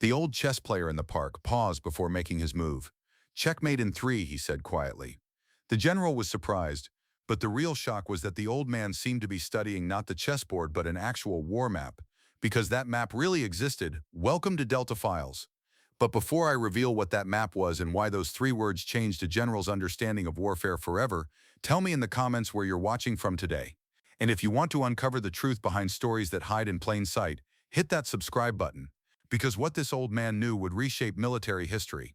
The old chess player in the park paused before making his move. "Checkmate in 3, he said quietly. The general was surprised, but the real shock was that the old man seemed to be studying not the chessboard but an actual war map, because that map really existed. Welcome to Delta Files. But before I reveal what that map was and why those 3 words changed a general's understanding of warfare forever, tell me in the comments where you're watching from today. And if you want to uncover the truth behind stories that hide in plain sight, hit that subscribe button. Because what this old man knew would reshape military history.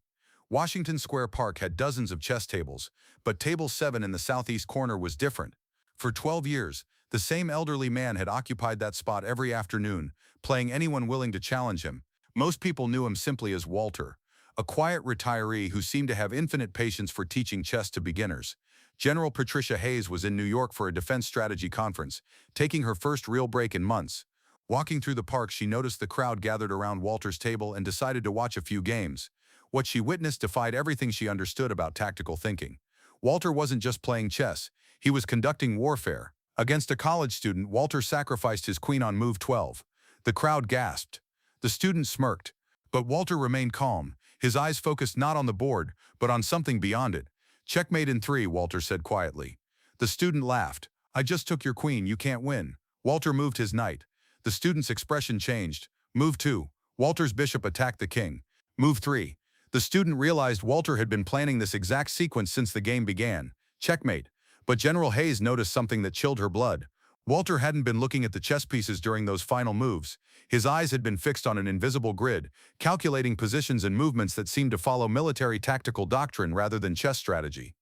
Washington Square Park had dozens of chess tables, but table 7 in the southeast corner was different. For 12 years, the same elderly man had occupied that spot every afternoon, playing anyone willing to challenge him. Most people knew him simply as Walter, a quiet retiree who seemed to have infinite patience for teaching chess to beginners. General Patricia Hayes was in New York for a defense strategy conference, taking her first real break in months. Walking through the park, she noticed the crowd gathered around Walter's table and decided to watch a few games. What she witnessed defied everything she understood about tactical thinking. Walter wasn't just playing chess, he was conducting warfare. Against a college student, Walter sacrificed his queen on move 12. The crowd gasped. The student smirked. But Walter remained calm, his eyes focused not on the board, but on something beyond it. "Checkmate in 3, Walter said quietly. The student laughed. "I just took your queen, you can't win." Walter moved his knight. The student's expression changed. Move 2. Walter's bishop attacked the king. Move 3. The student realized Walter had been planning this exact sequence since the game began. Checkmate. But General Hayes noticed something that chilled her blood. Walter hadn't been looking at the chess pieces during those final moves. His eyes had been fixed on an invisible grid, calculating positions and movements that seemed to follow military tactical doctrine rather than chess strategy.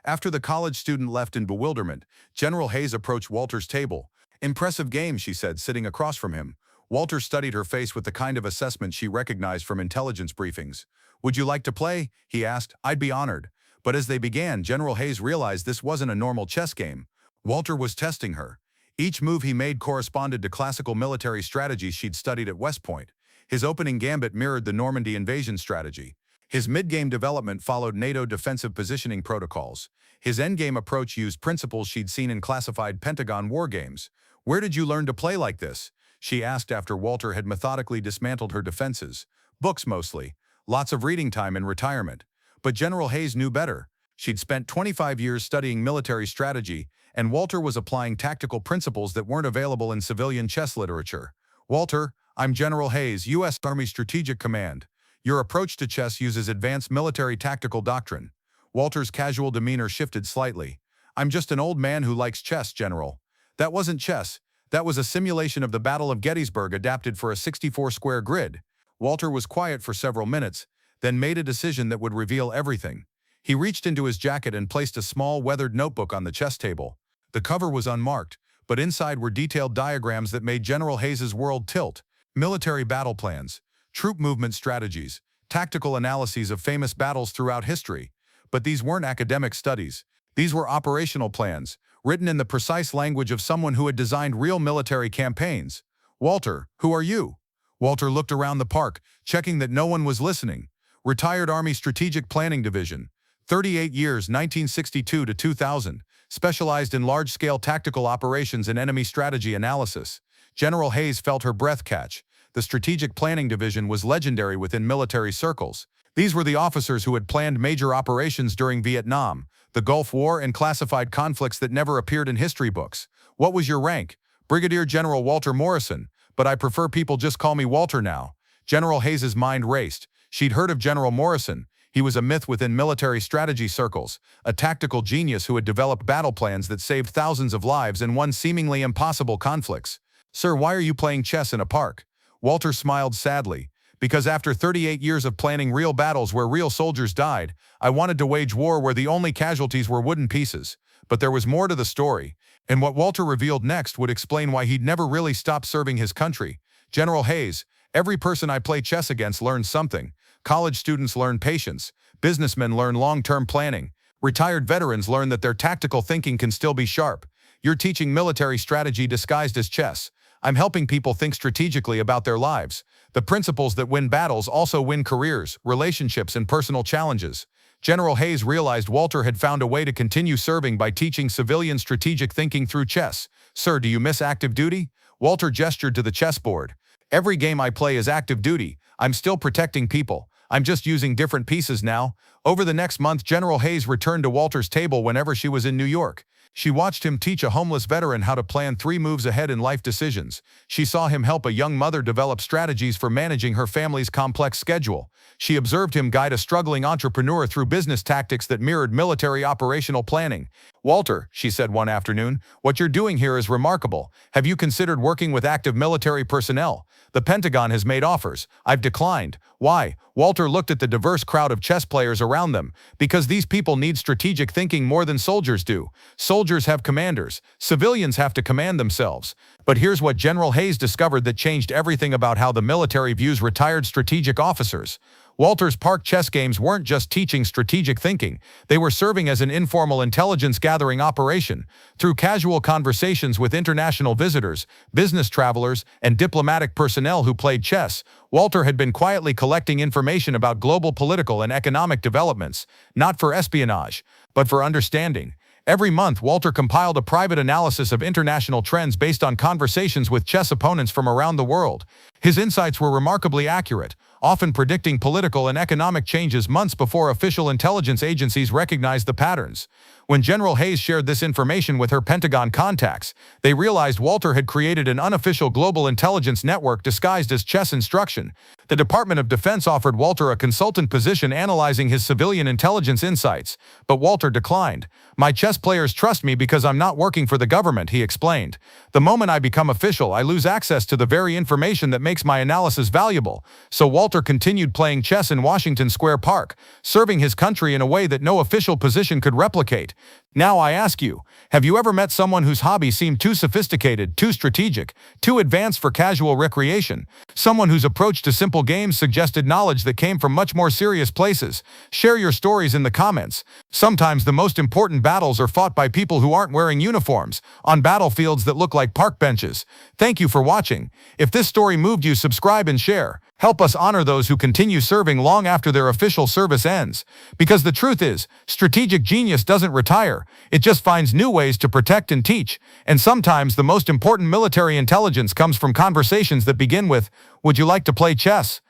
After the college student left in bewilderment, General Hayes approached Walter's table. "Impressive game," she said, sitting across from him. Walter studied her face with the kind of assessment she recognized from intelligence briefings. "Would you like to play?" he asked. "I'd be honored." But as they began, General Hayes realized this wasn't a normal chess game. Walter was testing her. Each move he made corresponded to classical military strategies she'd studied at West Point. His opening gambit mirrored the Normandy invasion strategy. His mid-game development followed NATO defensive positioning protocols. His endgame approach used principles she'd seen in classified Pentagon war games. "Where did you learn to play like this?" she asked after Walter had methodically dismantled her defenses. "Books mostly. Lots of reading time in retirement." But General Hayes knew better. She'd spent 25 years studying military strategy, and Walter was applying tactical principles that weren't available in civilian chess literature. "Walter, I'm General Hayes, U.S. Army Strategic Command. Your approach to chess uses advanced military tactical doctrine." Walter's casual demeanor shifted slightly. "I'm just an old man who likes chess, General." "That wasn't chess. That was a simulation of the Battle of Gettysburg adapted for a 64-square grid." Walter was quiet for several minutes, then made a decision that would reveal everything. He reached into his jacket and placed a small, weathered notebook on the chess table. The cover was unmarked, but inside were detailed diagrams that made General Hayes's world tilt. Military battle plans, troop movement strategies, tactical analyses of famous battles throughout history. But these weren't academic studies. These were operational plans, written in the precise language of someone who had designed real military campaigns. "Walter, who are you?" Walter looked around the park, checking that no one was listening. "Retired Army Strategic Planning Division. 38 years, 1962 to 2000. Specialized in large-scale tactical operations and enemy strategy analysis." General Hayes felt her breath catch. The Strategic Planning Division was legendary within military circles. These were the officers who had planned major operations during Vietnam, the Gulf War, and classified conflicts that never appeared in history books. "What was your rank?" "Brigadier General Walter Morrison, but I prefer people just call me Walter now." General Hayes's mind raced. She'd heard of General Morrison. He was a myth within military strategy circles, a tactical genius who had developed battle plans that saved thousands of lives and won seemingly impossible conflicts. "Sir, why are you playing chess in a park?" Walter smiled sadly. "Because after 38 years of planning real battles where real soldiers died, I wanted to wage war where the only casualties were wooden pieces." But there was more to the story, and what Walter revealed next would explain why he'd never really stopped serving his country. "General Hayes, every person I play chess against learns something. College students learn patience. Businessmen learn long-term planning. Retired veterans learn that their tactical thinking can still be sharp. You're teaching military strategy disguised as chess. I'm helping people think strategically about their lives. The principles that win battles also win careers, relationships, and personal challenges." General Hayes realized Walter had found a way to continue serving by teaching civilian strategic thinking through chess. "Sir, do you miss active duty?" Walter gestured to the chessboard. "Every game I play is active duty. I'm still protecting people. I'm just using different pieces now. Over the next month, General Hayes returned to Walter's table whenever she was in New York. She watched him teach a homeless veteran how to plan 3 moves ahead in life decisions. She saw him help a young mother develop strategies for managing her family's complex schedule. She observed him guide a struggling entrepreneur through business tactics that mirrored military operational planning. "Walter," she said one afternoon, "what you're doing here is remarkable. Have you considered working with active military personnel? The Pentagon has made offers. I've declined." "Why?" Walter looked at the diverse crowd of chess players around them. "Because these people need strategic thinking more than soldiers do. Soldiers have commanders. Civilians have to command themselves." But here's what General Hayes discovered that changed everything about how the military views retired strategic officers. Walter's park chess games weren't just teaching strategic thinking. They were serving as an informal intelligence-gathering operation. Through casual conversations with international visitors, business travelers, and diplomatic personnel who played chess, Walter had been quietly collecting information about global political and economic developments, not for espionage, but for understanding. Every month, Walter compiled a private analysis of international trends based on conversations with chess opponents from around the world. His insights were remarkably accurate, often predicting political and economic changes months before official intelligence agencies recognized the patterns. When General Hayes shared this information with her Pentagon contacts, they realized Walter had created an unofficial global intelligence network disguised as chess instruction. The Department of Defense offered Walter a consultant position analyzing his civilian intelligence insights, but Walter declined. "My chess players trust me because I'm not working for the government," he explained. "The moment I become official, I lose access to the very information that makes my analysis valuable." So Walter continued playing chess in Washington Square Park, serving his country in a way that no official position could replicate. Now I ask you, have you ever met someone whose hobby seemed too sophisticated, too strategic, too advanced for casual recreation? Someone whose approach to simple games suggested knowledge that came from much more serious places? Share your stories in the comments. Sometimes the most important battles are fought by people who aren't wearing uniforms, on battlefields that look like park benches. Thank you for watching. If this story moved you, subscribe and share. Help us honor those who continue serving long after their official service ends. Because the truth is, strategic genius doesn't retire. It just finds new ways to protect and teach. And sometimes the most important military intelligence comes from conversations that begin with, "Would you like to play chess?"